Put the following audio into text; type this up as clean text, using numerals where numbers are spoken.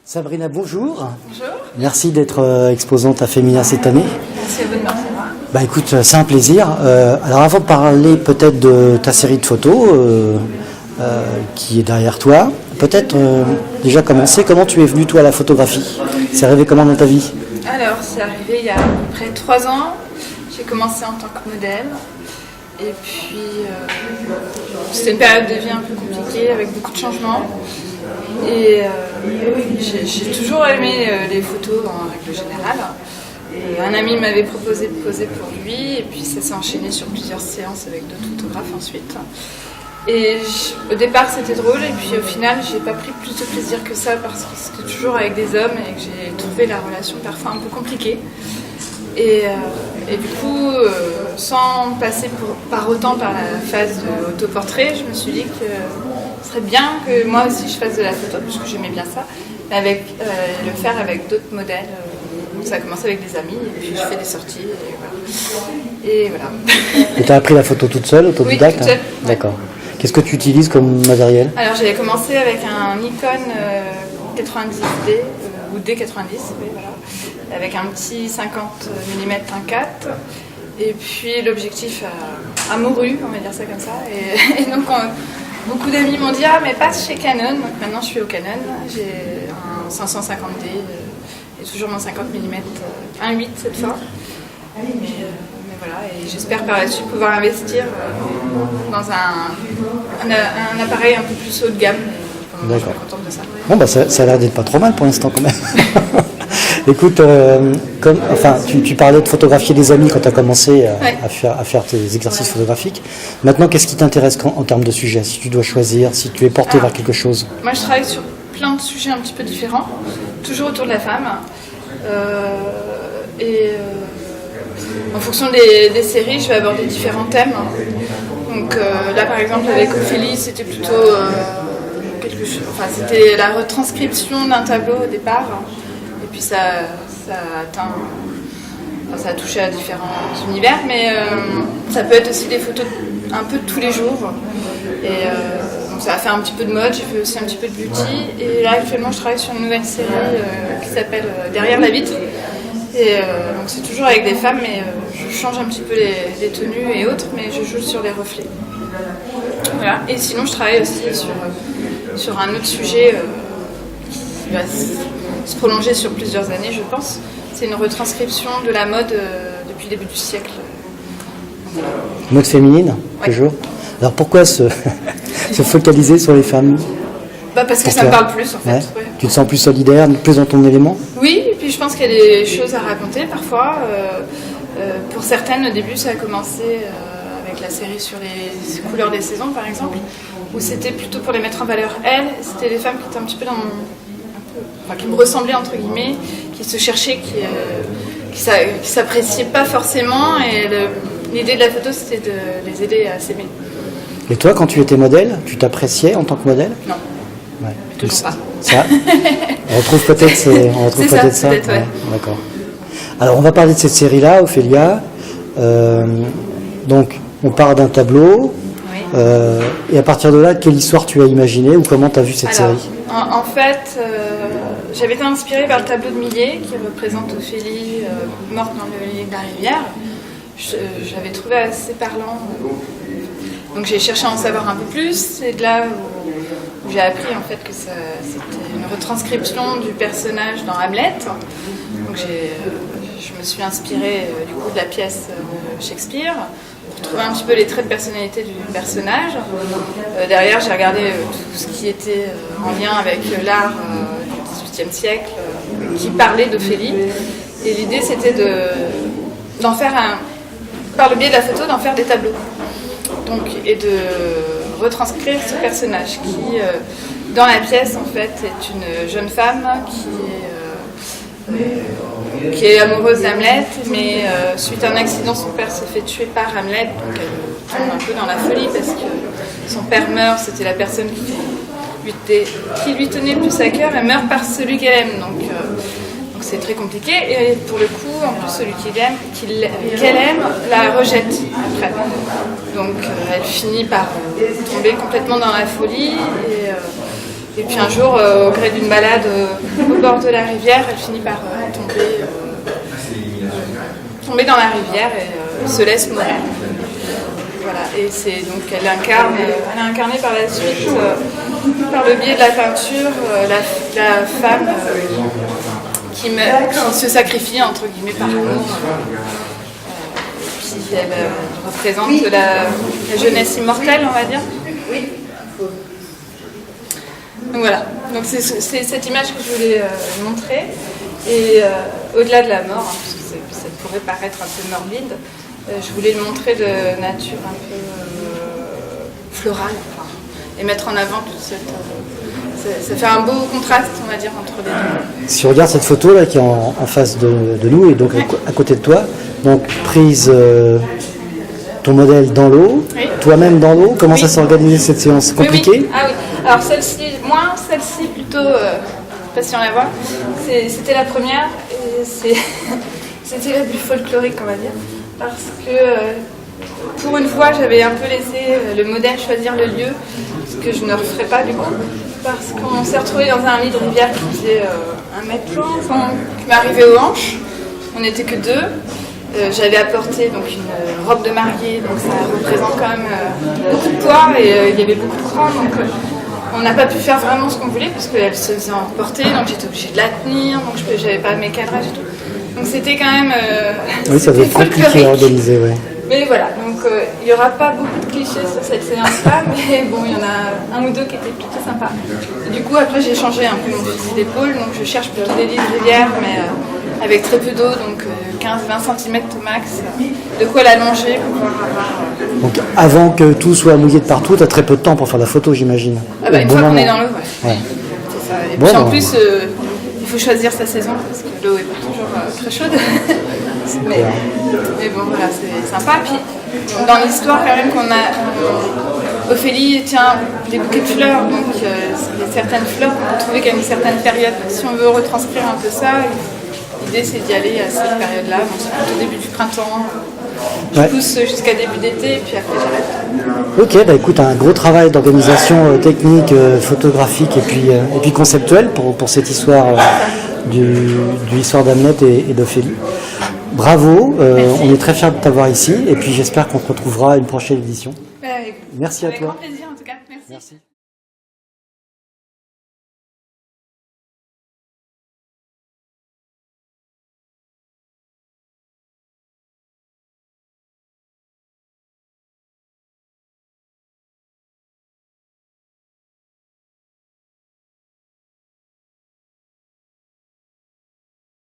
Sabrina, bonjour. Bonjour. Merci d'être exposante à Femina cette année. Merci à vous de me recevoir. Bah écoute, c'est un plaisir. Alors avant de parler peut-être de ta série de photos qui est derrière toi, peut-être déjà commencer, comment tu es venue toi à la photographie? C'est arrivé comment dans ta vie? Alors, c'est arrivé il y a à peu près 3 ans. J'ai commencé en tant que modèle. Et puis, c'était une période de vie un peu compliquée avec beaucoup de changements. Et j'ai toujours aimé les photos en règle générale. Et un ami m'avait proposé de poser pour lui, et puis ça s'est enchaîné sur plusieurs séances avec d'autres photographes ensuite. Et au départ c'était drôle, et puis au final j'ai pas pris plus de plaisir que ça parce que c'était toujours avec des hommes et que j'ai trouvé la relation parfois un peu compliquée. Et du coup, sans passer par autant par la phase de autoportrait, je me suis dit que ce serait bien que moi aussi je fasse de la photo, parce que j'aimais bien ça, mais le faire avec d'autres modèles. Donc ça a commencé avec des amis, et puis je fais des sorties, et voilà. Et tu as appris la photo toute seule, autodidacte? Oui, toute seule. D'accord. Qu'est-ce que tu utilises comme matériel? Alors j'avais commencé avec un Nikon 90D, ou D90, oui, voilà, avec un petit 50 mm 1.4, et puis l'objectif à morue, on va dire ça comme ça. Et donc beaucoup d'amis m'ont dit « Ah mais passe chez Canon », donc maintenant je suis au Canon, j'ai un 550D, et toujours mon 50 mm 1.8 cette fois. Mais voilà, et j'espère par la suite pouvoir investir dans un appareil un peu plus haut de gamme. Je suis contente de ça. Bon, bah, ça a l'air d'être pas trop mal pour l'instant quand même. Écoute, tu parlais de photographier des amis quand tu as commencé à faire tes exercices photographiques. Maintenant, qu'est-ce qui t'intéresse en termes de sujets? Si tu dois choisir, si tu es porté vers quelque chose? Moi, je travaille sur plein de sujets un petit peu différents, toujours autour de la femme. En fonction des séries, je vais aborder différents thèmes. Donc là, par exemple, avec Ophélie, c'était plutôt c'était la retranscription d'un tableau au départ. Et puis ça a touché à différents univers, mais ça peut être aussi des photos un peu de tous les jours. Et donc ça a fait un petit peu de mode, j'ai fait aussi un petit peu de beauty. Et là, actuellement, je travaille sur une nouvelle série qui s'appelle Derrière la vitre. Et donc c'est toujours avec des femmes, mais je change un petit peu les tenues et autres, mais je joue sur les reflets. Voilà. Et sinon, je travaille aussi sur un autre sujet qui va se prolonger sur plusieurs années, je pense. C'est une retranscription de la mode depuis le début du siècle. Mode féminine, ouais. Toujours. Alors pourquoi se focaliser sur les femmes? Parce que ça me parle plus en fait. Ouais. Ouais. Tu te sens plus solidaire, plus dans ton élément? Oui, et puis je pense qu'il y a des choses à raconter parfois. Pour certaines, au début, ça a commencé avec la série sur les couleurs des saisons, par exemple, où c'était plutôt pour les mettre en valeur elles. C'était des femmes qui étaient un petit peu qui me ressemblaient entre guillemets, qui se cherchaient, qui s'appréciaient pas forcément. Et l'idée de la photo, c'était de les aider à s'aimer. Et toi, quand tu étais modèle, tu t'appréciais en tant que modèle? Non. Ouais. Toujours pas. Ça, on retrouve peut-être ça. Peut-être, ouais. D'accord. Alors, on va parler de cette série-là, Ophélia. Donc, on part d'un tableau. Oui. Et à partir de là, quelle histoire tu as imaginé ou comment tu as vu cette série? En fait, j'avais été inspirée par le tableau de Millet qui représente Ophélie morte dans le lit de la rivière. J'avais trouvé assez parlant. Donc j'ai cherché à en savoir un peu plus. C'est de là où j'ai appris en fait que c'était une retranscription du personnage dans Hamlet. Donc je me suis inspirée du coup de la pièce de Shakespeare pour trouver un petit peu les traits de personnalité du personnage. Derrière, j'ai regardé tout ce qui était en lien avec l'art du XVIIIe siècle qui parlait d'Ophélie. Et l'idée, c'était d'en faire par le biais de la photo, d'en faire des tableaux. Donc, et de retranscrire ce personnage qui, dans la pièce, en fait, est une jeune femme qui est amoureuse d'Hamlet, mais suite à un accident, son père se fait tuer par Hamlet, donc elle tombe un peu dans la folie parce que son père meurt, c'était la personne qui lui tenait le plus à cœur, elle meurt par celui qu'elle aime, donc c'est très compliqué, et pour le coup, en plus, celui qu'elle aime la rejette après. Donc elle finit par tomber complètement dans la folie, et Et puis un jour, au gré d'une balade au bord de la rivière, elle finit par tomber dans la rivière et se laisse mourir. Voilà, et c'est donc elle est incarnée par la suite, par le biais de la peinture, la femme qui se sacrifie entre guillemets par amour. Puis elle représente la jeunesse immortelle, on va dire. Donc voilà, donc c'est cette image que je voulais montrer. Et au-delà de la mort, hein, parce que ça pourrait paraître un peu morbide, je voulais le montrer de nature un peu florale, enfin, et mettre en avant toute cette... ça fait un beau contraste, on va dire, entre les deux. Si on regarde cette photo là qui est en face de nous et donc à côté de toi, donc prise ton modèle dans l'eau, oui. Toi-même dans l'eau, comment ça s'est organisé cette séance? Compliqué? Oui. Ah oui, alors celle-ci, moins celle-ci plutôt, je ne sais pas si on la voit, c'était la première et c'était la plus folklorique, on va dire, parce que pour une fois j'avais un peu laissé le modèle choisir le lieu, ce que je ne referais pas du coup, parce qu'on s'est retrouvé dans un lit de rivière qui faisait 1m30, qui m'arrivait aux hanches, on n'était que deux. J'avais apporté donc une robe de mariée, donc ça représente quand même beaucoup de poids et il y avait beaucoup de crans, donc on n'a pas pu faire vraiment ce qu'on voulait parce qu'elle se faisait emporter, donc j'étais obligée de la tenir, donc j'avais pas mes cadrages et tout. Donc c'était quand même oui, ça devait être compliqué à organiser, oui. Mais voilà, donc il n'y aura pas beaucoup de clichés sur cette séance-là, mais bon, il y en a un ou deux qui étaient plutôt sympas. Et du coup, après j'ai changé un peu mon fusil d'épaule, donc je cherche plutôt des lits de rivière, mais avec très peu d'eau, donc 15-20 cm au max, de quoi l'allonger pour pouvoir avoir... Donc avant que tout soit mouillé de partout, tu as très peu de temps pour faire la photo, j'imagine. Ah bah, une fois qu'on est dans l'eau, ouais. C'est ça. Et bon, puis en plus, il faut choisir sa saison, parce que l'eau n'est pas toujours très chaude. mais bon, voilà, c'est sympa. Puis dans l'histoire quand même qu'on a... Ophélie tient des bouquets de fleurs, donc il y a certaines fleurs qu'on peut trouver qu'à une certaine période. Si on veut retranscrire un peu ça, l'idée c'est d'y aller à cette période-là, donc c'est plutôt début du printemps. Je pousse jusqu'à début d'été et puis après j'arrête. Ok, bah écoute, un gros travail d'organisation technique, photographique et puis conceptuel pour cette histoire de l'histoire d'Hamlet et d'Ophélie. Bravo, on est très fiers de t'avoir ici et puis j'espère qu'on te retrouvera à une prochaine édition. Avec merci à toi. Avec grand plaisir en tout cas, merci.